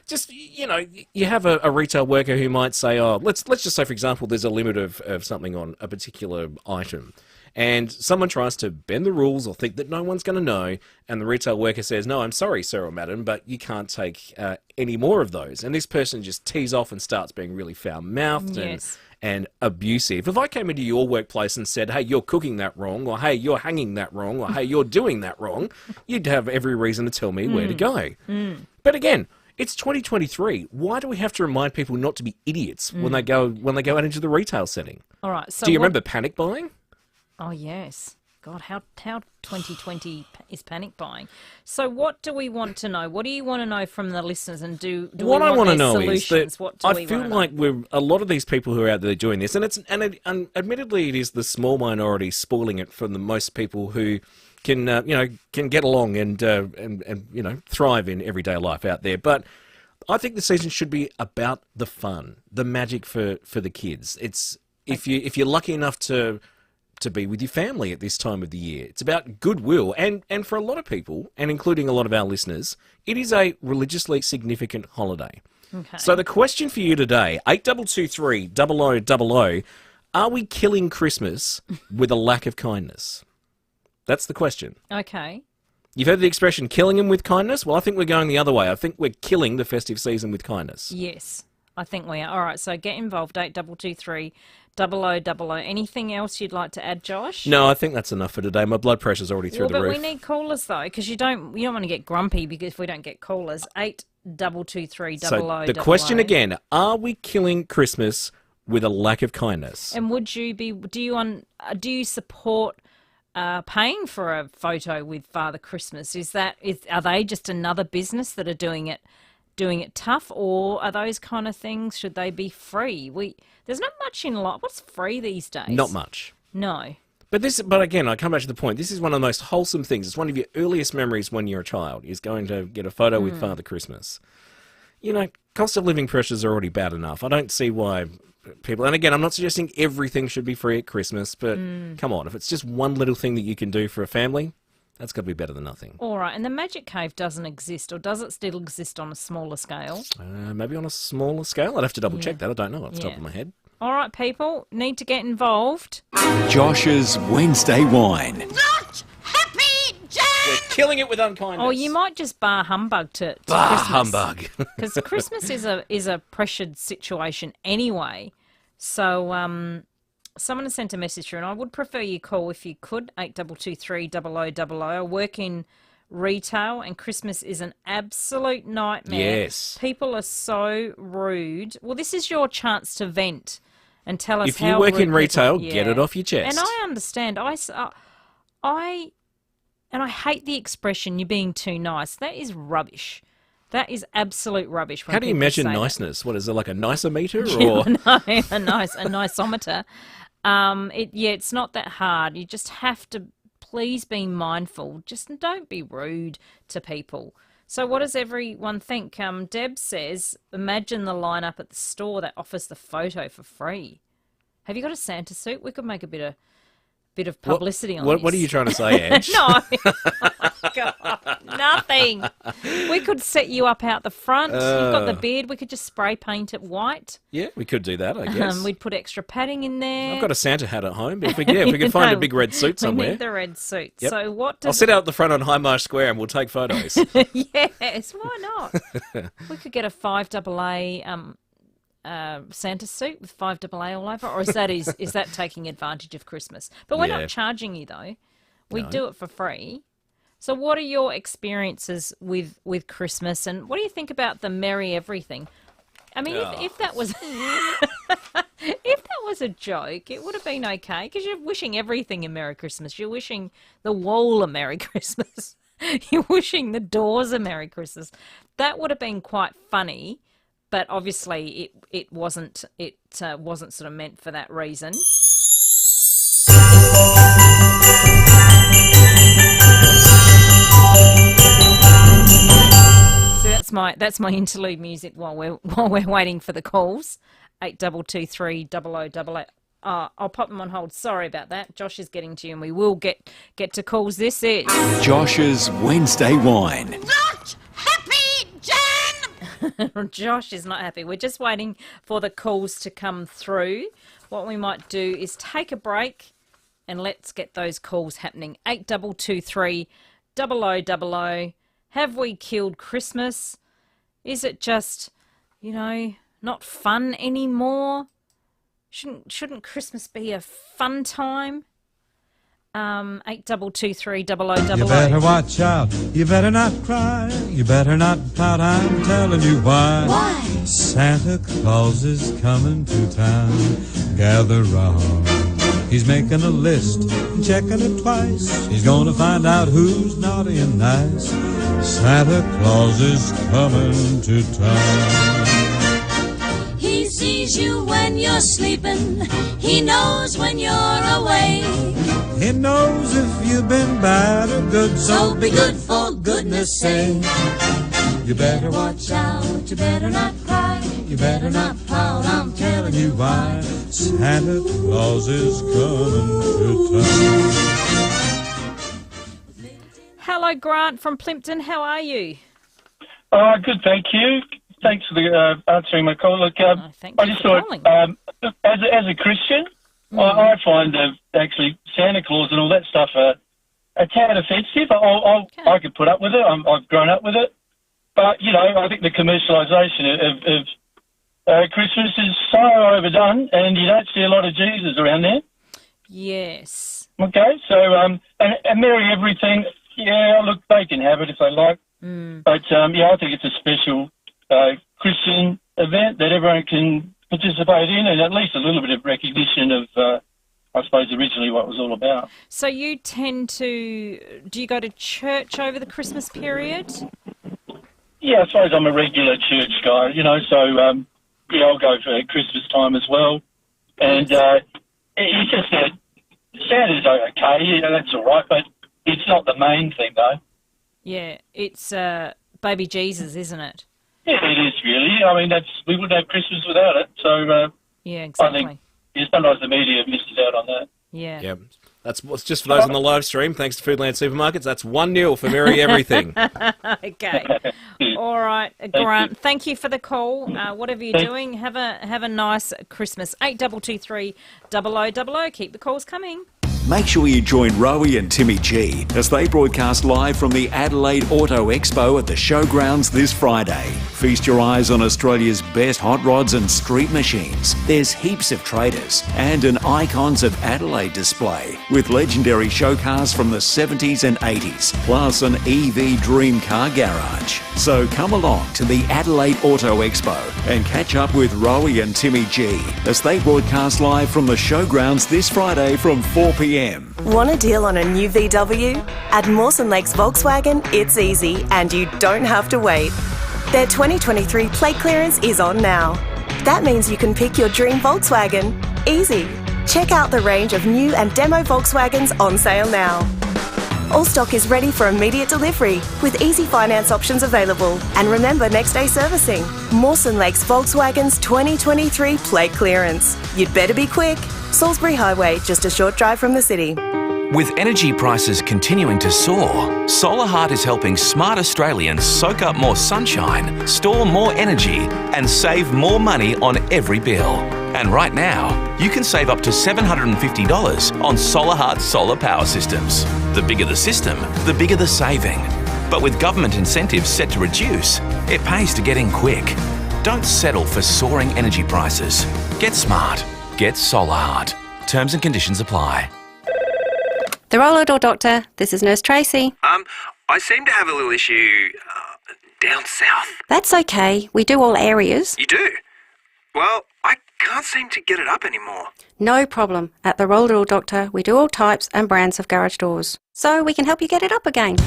just, you have a retail worker who might say, let's just say, for example, there's a limit of something on a particular item. And someone tries to bend the rules or think that no one's going to know, and the retail worker says, no, I'm sorry, sir or madam, but you can't take any more of those. And this person just tees off and starts being really foul-mouthed and abusive. If I came into your workplace and said, hey, you're cooking that wrong, or hey, you're hanging that wrong, or hey, you're doing that wrong, you'd have every reason to tell me where to go. But again, it's 2023. Why do we have to remind people not to be idiots when they go out into the retail setting? All right. So do you remember panic buying? Oh, yes. God, how 2020 is panic buying. So what do we want to know? What do you want to know from the listeners? And do what we I want to know solutions? is that I feel like a lot of these people who are out there doing this, and admittedly it is the small minority spoiling it for the most people who can get along and thrive in everyday life out there. But I think the season should be about the fun, the magic for the kids. It's if you're lucky enough to be with your family at this time of the year. It's about goodwill. And for a lot of people, and including a lot of our listeners, it is a religiously significant holiday. Okay. So the question for you today, 8223 0000, are we killing Christmas with a lack of kindness? That's the question. Okay. You've heard the expression, killing them with kindness? Well, I think we're going the other way. I think we're killing the festive season with kindness. Yes, I think we are. All right, so get involved, 8223 0000. Anything else you'd like to add, Josh? No, I think that's enough for today. My blood pressure's already through the roof. But we need callers, though, because you don't want to get grumpy because if we don't get callers. 8223 0000. So the question again, are we killing Christmas with a lack of kindness? And would you be? Do you support paying for a photo with Father Christmas? Are they just another business that are doing it tough, or are those kind of things, should they be free? There's not much in life. What's free these days? Not much. No. But again, I come back to the point. This is one of the most wholesome things. It's one of your earliest memories when you're a child, is going to get a photo with Father Christmas. Cost of living pressures are already bad enough. I don't see why people... And again, I'm not suggesting everything should be free at Christmas, but come on, if it's just one little thing that you can do for a family, that's got to be better than nothing. All right, and the Magic Cave doesn't exist, or does it still exist on a smaller scale? Maybe on a smaller scale. I'd have to double check that. I don't know off the top of my head. All right, people, need to get involved. Josh's Wednesday Wine. Not happy, Jack! We're killing it with unkindness. Or you might just bar humbug to Bar Christmas. humbug. Because Christmas is a pressured situation anyway. So someone has sent a message through, and I would prefer you call if you could, 8223 0000. I work in retail, and Christmas is an absolute nightmare. Yes. People are so rude. Well, this is your chance to vent and tell us if how you work in rude retail, people, get it off your chest. And I understand. I hate the expression, you're being too nice. That is rubbish. That is absolute rubbish. How do you measure niceness? What is it, like a nicer-meter? Or? No, a niceometer. It's not that hard. You just have to please be mindful. Just don't be rude to people. So what does everyone think? Deb says, imagine the lineup at the store that offers the photo for free. Have you got a Santa suit? We could make a bit bit of publicity on What this. are you trying to say, Ange? No. God, nothing. We could set you up out the front. You've got the beard. We could just spray paint it white. Yeah, we could do that, I guess. We'd put extra padding in there. I've got a Santa hat at home, but if we can find a big red suit somewhere. We need the red suit. Yep. So what does... I'll sit out at the front on High Marsh Square and we'll take photos. Yes, why not? We could get a 5AA Santa suit with 5AA all over, or is that taking advantage of Christmas? But we're not charging you though. We do it for free. So what are your experiences with Christmas, and what do you think about the merry everything? I mean, if that was if that was a joke, it would have been okay, because you're wishing everything a Merry Christmas. You're wishing the wall a Merry Christmas. You're wishing the doors a Merry Christmas. That would have been quite funny, but obviously it wasn't sort of meant for that reason. So that's my interlude music while we're waiting for the calls. 8223 0088. I'll pop them on hold. Sorry about that. Josh is getting to you, and we will get to calls. This is Josh's Wednesday Wine. Not happy, Jan! Josh is not happy. We're just waiting for the calls to come through. What we might do is take a break and let's get those calls happening. 8223 0088. Have we killed Christmas? Is it just, not fun anymore? Shouldn't Christmas be a fun time? 8223 0088. You better watch out. You better not cry. You better not pout. I'm telling you why. Why? Santa Claus is coming to town. Gather round. He's making a list, checking it twice. He's gonna find out who's naughty and nice. Santa Claus is coming to town. He sees you when you're sleeping. He knows when you're awake. He knows if you've been bad or good, So be good for goodness sake. you better Watch out, you better not cry. You better not pout, I'm telling you why. Santa Claus is coming to town. Hello, Grant from Plimpton. How are you? Good, thank you. Thanks for answering my call. Look, I just thought, as a Christian, I find actually Santa Claus and all that stuff a tad offensive. I could put up with it. I've grown up with it. But, I think the commercialisation of Christmas is so overdone, and you don't see a lot of Jesus around there. Yes. Okay, so, and merry everything, look, they can have it if they like. But, I think it's a special Christian event that everyone can participate in, and at least a little bit of recognition of, I suppose, originally what it was all about. So you do you go to church over the Christmas period? Yeah, I suppose I'm a regular church guy, so, I'll go for Christmas time as well. And it's just that Santa's okay, that's all right, but it's not the main thing, though. Yeah, it's baby Jesus, isn't it? Yeah, it is really. I mean, we wouldn't have Christmas without it. So yeah, exactly. I think sometimes the media misses out on that. Yeah. Yeah. That's just for those on the live stream. Thanks to Foodland Supermarkets. That's 1-0 for Merry Everything. Okay. All right, Grant. Thank you for the call. Whatever you're doing, have a nice Christmas. 8223 0088. Keep the calls coming. Make sure you join Rowie and Timmy G as they broadcast live from the Adelaide Auto Expo at the Showgrounds this Friday. Feast your eyes on Australia's best hot rods and street machines. There's heaps of traders and an Icons of Adelaide display with legendary show cars from the 70s and 80s, plus an EV dream car garage. So come along to the Adelaide Auto Expo and catch up with Rowie and Timmy G as they broadcast live from the Showgrounds this Friday from 4 p.m. Want a deal on a new VW? At Mawson Lakes Volkswagen, it's easy and you don't have to wait. Their 2023 plate clearance is on now. That means you can pick your dream Volkswagen. Easy. Check out the range of new and demo Volkswagens on sale now. All stock is ready for immediate delivery with easy finance options available. And remember next day servicing. Mawson Lakes Volkswagen's 2023 plate clearance. You'd better be quick. Salisbury Highway, just a short drive from the city. With energy prices continuing to soar, Solar Heart is helping smart Australians soak up more sunshine, store more energy, and save more money on every bill. And right now, you can save up to $750 on Solar Heart solar power systems. The bigger the system, the bigger the saving. But with government incentives set to reduce, it pays to get in quick. Don't settle for soaring energy prices. Get smart. Get Solar Heart. Terms and conditions apply. The Roller Door Doctor, this is Nurse Tracy. I seem to have a little issue down south. That's okay, we do all areas. You do? Well, I can't seem to get it up anymore. No problem. At the Roller Door Doctor, we do all types and brands of garage doors. So we can help you get it up again.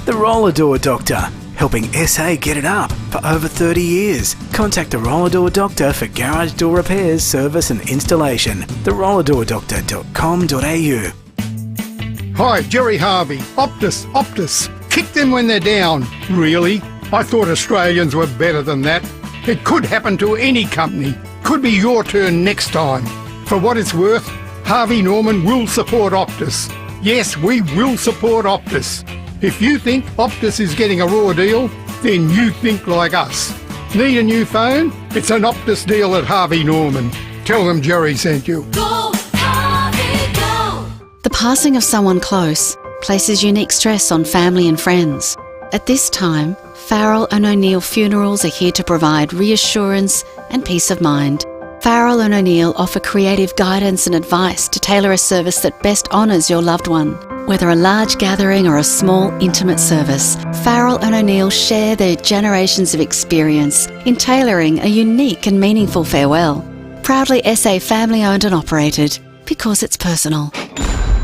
The Roller Door Doctor, helping SA get it up for over 30 years. Contact the Roller Door Doctor for garage door repairs, service and installation. therollerdoordoctor.com.au. Hi, Jerry Harvey. Optus. Kick them when they're down. Really? I thought Australians were better than that. It could happen to any company. Could be your turn next time. For what it's worth, Harvey Norman will support Optus. Yes, we will support Optus. If you think Optus is getting a raw deal, then you think like us. Need a new phone? It's an Optus deal at Harvey Norman. Tell them Jerry sent you. The passing of someone close places unique stress on family and friends. At this time, Farrell and O'Neill Funerals are here to provide reassurance and peace of mind. Farrell and O'Neill offer creative guidance and advice to tailor a service that best honours your loved one. Whether a large gathering or a small, intimate service, Farrell and O'Neill share their generations of experience in tailoring a unique and meaningful farewell. Proudly SA family-owned and operated, because it's personal.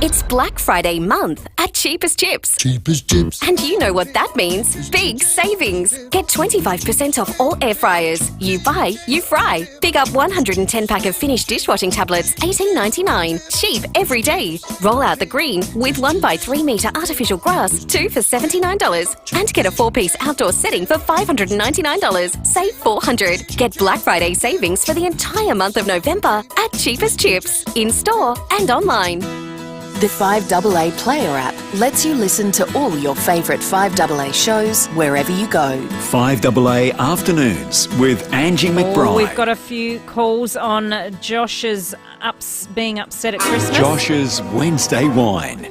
It's Black Friday month at Cheapest Chips. Cheapest Chips. And you know what that means. Big savings. Get 25% off all air fryers. You buy, you fry. Pick up 110 pack of finished dishwashing tablets, $18.99. Cheap every day. Roll out the green with 1x3 metre artificial grass, 2 for $79. And get a 4-piece outdoor setting for $599. Save $400. Get Black Friday savings for the entire month of November at Cheapest Chips. In store and online. The 5AA Player app lets you listen to all your favourite 5AA shows wherever you go. 5AA Afternoons with Angie McBride. Oh, we've got a few calls on Josh's being upset at Christmas. Josh's Wednesday wine.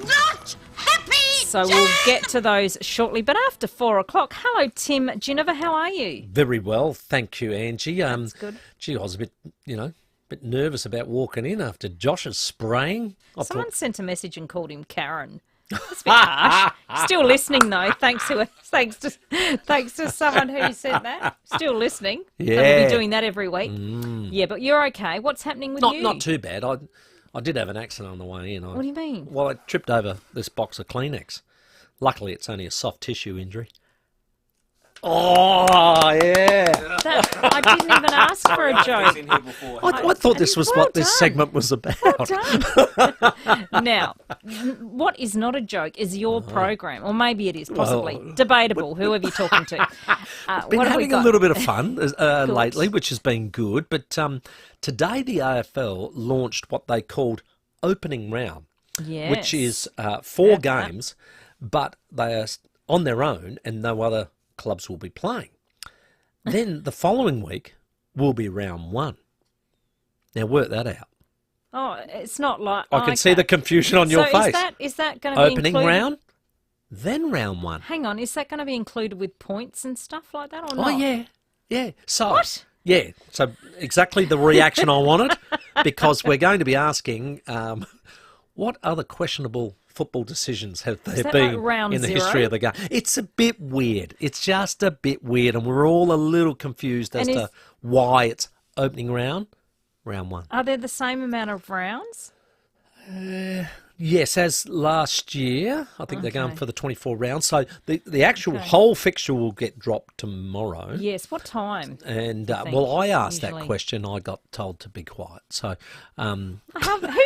So we'll get to those shortly. But after 4 o'clock, hello, Tim Ginniver, how are you? Very well, thank you, Angie. That's good. Gee, I was a bit nervous about walking in after Josh's spraying. Someone sent a message and called him Karen. That's a bit harsh. Still listening though, thanks to someone who said that. Still listening. Yeah. So we'll be doing that every week. Yeah, but you're okay. What's happening with you? Not too bad. I did have an accident on the way in. What do you mean? Well, I tripped over this box of Kleenex. Luckily, it's only a soft tissue injury. Oh, yeah. I didn't even ask for a joke. I thought this was what this segment was about. Now, what is not a joke is your program, or maybe it is, possibly. Debatable, whoever you're talking to. Been having a little bit of fun lately, which has been good. But today the AFL launched what they called opening round, which is 4 games, but they are on their own and no other clubs will be playing. Then the following week will be round 1. Now work that out. Oh, it's not like... I can see the confusion on your face. Is that going to be opening round, then round 1. Hang on, is that going to be included with points and stuff like that or not? Oh, yeah. So, what? Yeah, so exactly the reaction I wanted, because we're going to be asking what other questionable football decisions have there been in the history of the game. It's a bit weird. It's just a bit weird, and we're all a little confused as to why it's opening round 1. Are there the same amount of rounds? Yes, as last year. I think they're going for the 24 rounds. So the actual whole fixture will get dropped tomorrow. Yes, what time? And, I asked that question. I got told to be quiet. So, who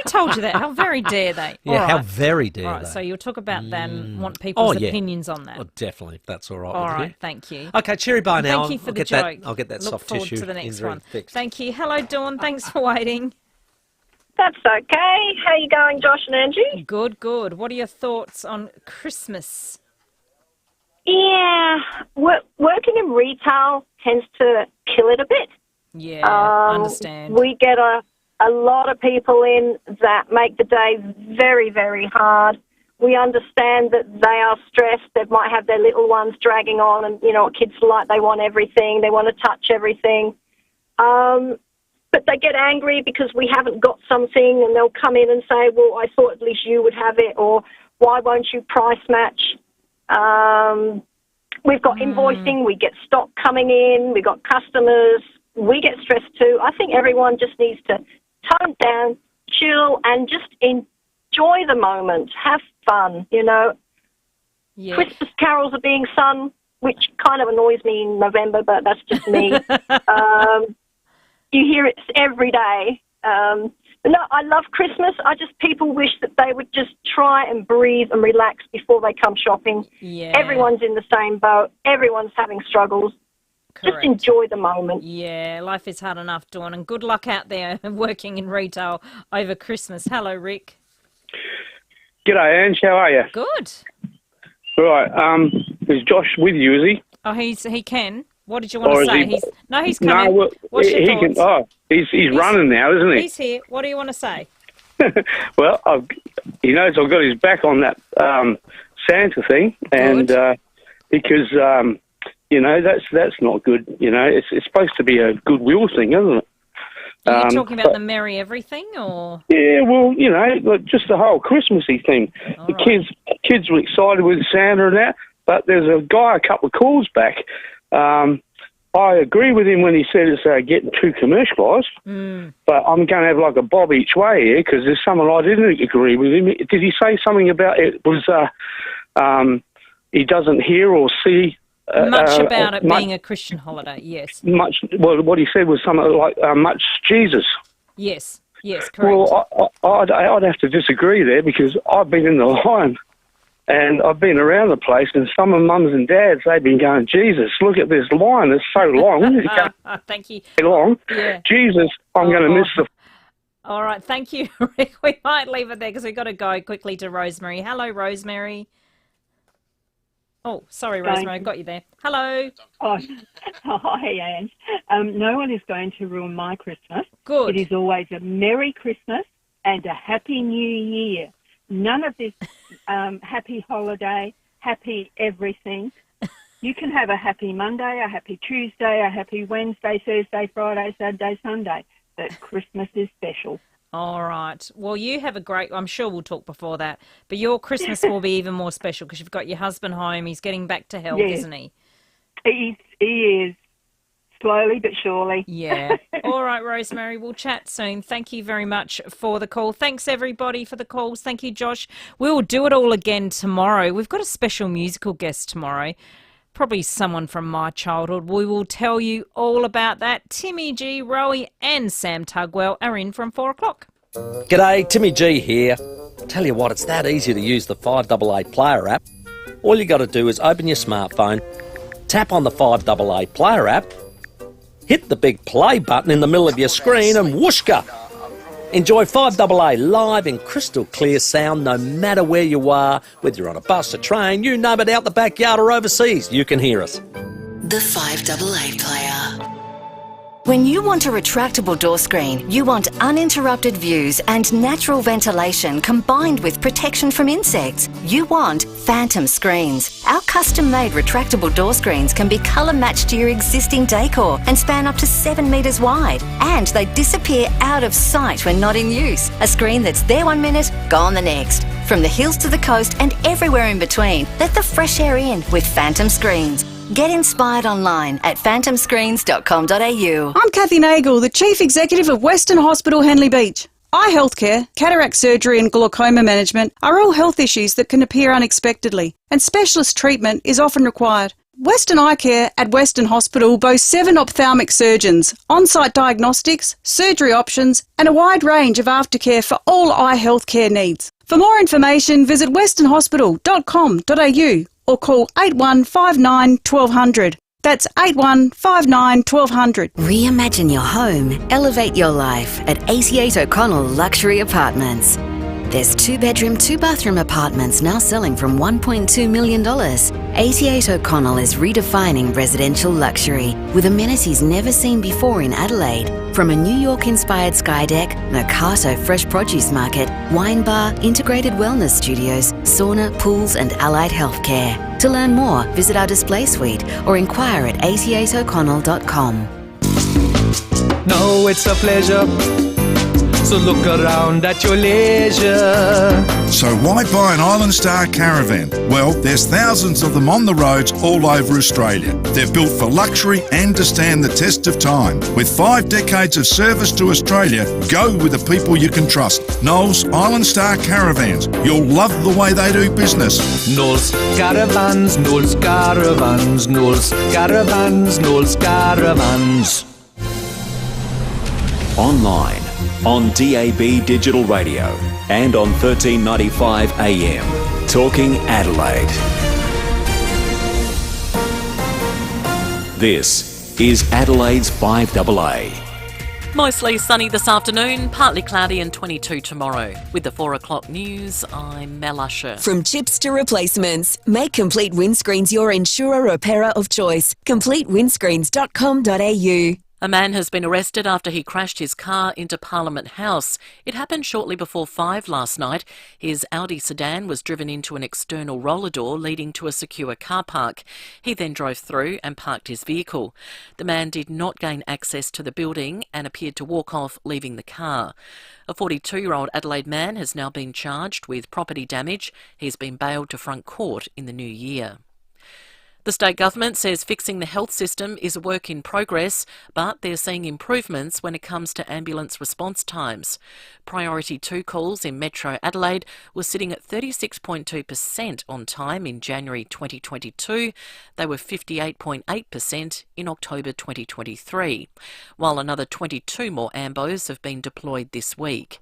told you that? How very dare they? Yeah, how very dare they. So you'll talk about that and want people's opinions on that. Oh, definitely, if that's all right all with right, you. thank you. Okay, cherry bar now. Thank you for the joke. I'll get that Look soft forward tissue to the next injury one. fixed. Thank you. Hello, Dawn. Thanks for waiting. That's okay. How you going, Josh and Angie? Good, good. What are your thoughts on Christmas? Yeah, working in retail tends to kill it a bit. Yeah, I understand. We get a lot of people in that make the day very, very hard. We understand that they are stressed. They might have their little ones dragging on, and you know what kids are like. They want everything. They want to touch everything. But they get angry because we haven't got something, and they'll come in and say, well, I thought at least you would have it, or why won't you price match? We've got invoicing, we get stock coming in, we've got customers, we get stressed too. I think everyone just needs to tone down, chill, and just enjoy the moment, have fun, you know. Yeah. Christmas carols are being sung, which kind of annoys me in November, but that's just me. You hear it every day. But no, I love Christmas. People wish that they would just try and breathe and relax before they come shopping. Yeah. Everyone's in the same boat. Everyone's having struggles. Correct. Just enjoy the moment. Yeah, life is hard enough, Dawn, and good luck out there working in retail over Christmas. Hello, Rick. G'day, Ange. How are you? Good. Right. Is Josh with you, is he? Oh, he can. What did you want to say? He's coming. No, What's your he thoughts? he's running now, isn't he? He's here. What do you want to say? Well, he knows I've got his back on that Santa thing, and because you know that's not good. You know, it's supposed to be a goodwill thing, isn't it? Are you talking about the merry everything, or? Yeah, well, you know, just the whole Christmassy thing. The kids were excited with Santa and that, but there's a guy a couple of calls back. I agree with him when he said it's getting too commercialised, but I'm going to have like a bob each way here because there's someone I didn't agree with him. Did he say something about it was he doesn't hear or see much about it being a Christian holiday? Yes. Well, what he said was something like much Jesus. Yes, correct. Well, I'd have to disagree there because I've been in the line. And I've been around the place, and some of mums and dads, they've been going, Jesus, look at this line. It's so long. Thank you. Long. Yeah. Jesus, I'm going to miss the... All right, thank you, Rick. We might leave it there because we've got to go quickly to Rosemary. Hello, Rosemary. Oh, sorry, Rosemary, I've got you there. Hello. Oh, hi, Ange. No one is going to ruin my Christmas. Good. It is always a Merry Christmas and a Happy New Year. None of this happy holiday, happy everything. You can have a happy Monday, a happy Tuesday, a happy Wednesday, Thursday, Friday, Saturday, Sunday. But Christmas is special. All right. Well, you have a great... I'm sure we'll talk before that. But your Christmas will be even more special because you've got your husband home. He's getting back to health, isn't he? He is. Slowly but surely. Yeah. All right, Rosemary, we'll chat soon. Thank you very much for the call. Thanks, everybody, for the calls. Thank you, Josh. We will do it all again tomorrow. We've got a special musical guest tomorrow, probably someone from my childhood. We will tell you all about that. Timmy G, Rowie and Sam Tugwell are in from 4 o'clock. G'day, Timmy G here. Tell you what, it's that easy to use the FIVEAA Player app. All you got to do is open your smartphone, tap on the FIVEAA Player app, hit the big play button in the middle of your screen and whooshka! Enjoy FIVEAA live in crystal clear sound no matter where you are, whether you're on a bus, a train, you name it, out the backyard or overseas, you can hear us. The FIVEAA Player. When you want a retractable door screen, you want uninterrupted views and natural ventilation combined with protection from insects. You want Phantom Screens. Our custom-made retractable door screens can be colour-matched to your existing decor and span up to 7 metres wide. And they disappear out of sight when not in use. A screen that's there 1 minute, gone the next. From the hills to the coast and everywhere in between, let the fresh air in with Phantom Screens. Get inspired online at phantomscreens.com.au. I'm Kathy Nagel, the Chief Executive of Western Hospital Henley Beach. Eye healthcare, cataract surgery and glaucoma management are all health issues that can appear unexpectedly, and specialist treatment is often required. Western Eye Care at Western Hospital boasts 7 ophthalmic surgeons, on-site diagnostics, surgery options and a wide range of aftercare for all eye healthcare needs. For more information, visit westernhospital.com.au or call 8159 1200. That's 8159 1200. Reimagine your home, elevate your life at 88 O'Connell Luxury Apartments. There's 2-bedroom, 2-bathroom apartments now selling from $1.2 million. 88 O'Connell is redefining residential luxury with amenities never seen before in Adelaide. From a New York-inspired sky deck, Mercato fresh produce market, wine bar, integrated wellness studios, sauna, pools and allied healthcare. To learn more, visit our display suite or inquire at 88o'connell.com. No, it's a pleasure. So look around at your leisure. So why buy an Island Star caravan? Well, there's thousands of them on the roads all over Australia. They're built for luxury and to stand the test of time. With 5 decades of service to Australia, go with the people you can trust. Knowles Island Star Caravans. You'll love the way they do business. Knowles Caravans, Knowles Caravans, Knowles Caravans, Knowles Caravans. Online, on DAB Digital Radio and on 1395 AM. Talking Adelaide. This is Adelaide's 5AA. Mostly sunny this afternoon, partly cloudy and 22 tomorrow. With the 4 o'clock news, I'm Mel Usher. From chips to replacements, make Complete Windscreens your insurer repairer of choice. CompleteWindscreens.com.au. A man has been arrested after he crashed his car into Parliament House. It happened shortly before 5 last night. His Audi sedan was driven into an external roller door leading to a secure car park. He then drove through and parked his vehicle. The man did not gain access to the building and appeared to walk off, leaving the car. A 42-year-old Adelaide man has now been charged with property damage. He's been bailed to front court in the new year. The state government says fixing the health system is a work in progress, but they're seeing improvements when it comes to ambulance response times. Priority 2 calls in Metro Adelaide were sitting at 36.2% on time in January 2022. They were 58.8% in October 2023, while another 22 more ambos have been deployed this week.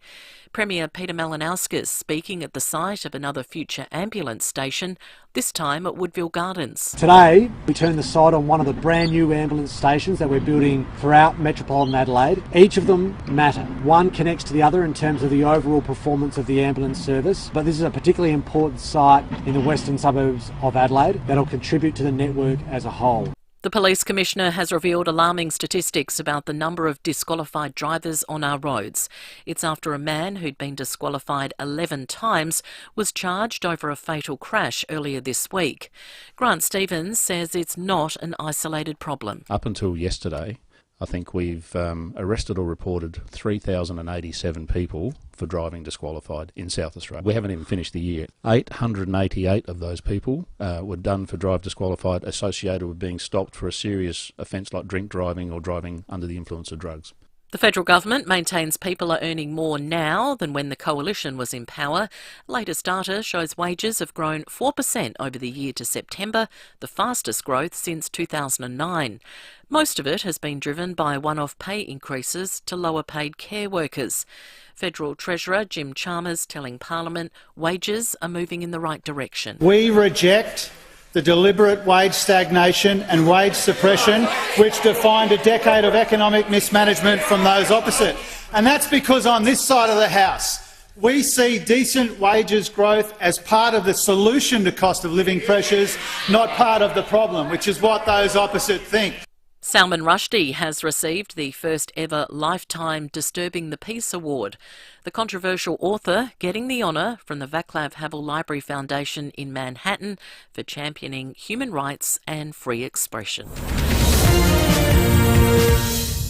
Premier Peter Malinauskas speaking at the site of another future ambulance station, this time at Woodville Gardens. Today, we turn the site on one of the brand new ambulance stations that we're building throughout metropolitan Adelaide. Each of them matter. One connects to the other in terms of the overall performance of the ambulance service, but this is a particularly important site in the western suburbs of Adelaide that'll contribute to the network as a whole. The Police Commissioner has revealed alarming statistics about the number of disqualified drivers on our roads. It's after a man who'd been disqualified 11 times was charged over a fatal crash earlier this week. Grant Stevens says it's not an isolated problem. Up until yesterday, I think we've arrested or reported 3,087 people for driving disqualified in South Australia. We haven't even finished the year. 888 of those people were done for drive disqualified associated with being stopped for a serious offence like drink driving or driving under the influence of drugs. The federal government maintains people are earning more now than when the coalition was in power. Latest data shows wages have grown 4% over the year to September, the fastest growth since 2009. Most of it has been driven by one-off pay increases to lower-paid care workers. Federal Treasurer Jim Chalmers telling Parliament wages are moving in the right direction. We reject the deliberate wage stagnation and wage suppression which defined a decade of economic mismanagement from those opposite. And that's because on this side of the House, we see decent wages growth as part of the solution to cost of living pressures, not part of the problem, which is what those opposite think. Salman Rushdie has received the first ever Lifetime Disturbing the Peace Award. The controversial author getting the honour from the Václav Havel Library Foundation in Manhattan for championing human rights and free expression.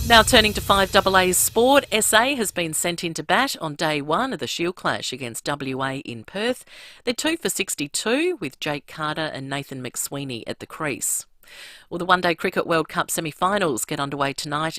Now turning to 5AA's sport, SA has been sent into bat on day 1 of the Shield clash against WA in Perth. They're 2 for 62 with Jake Carter and Nathan McSweeney at the crease. Well, the One Day Cricket World Cup semi-finals get underway tonight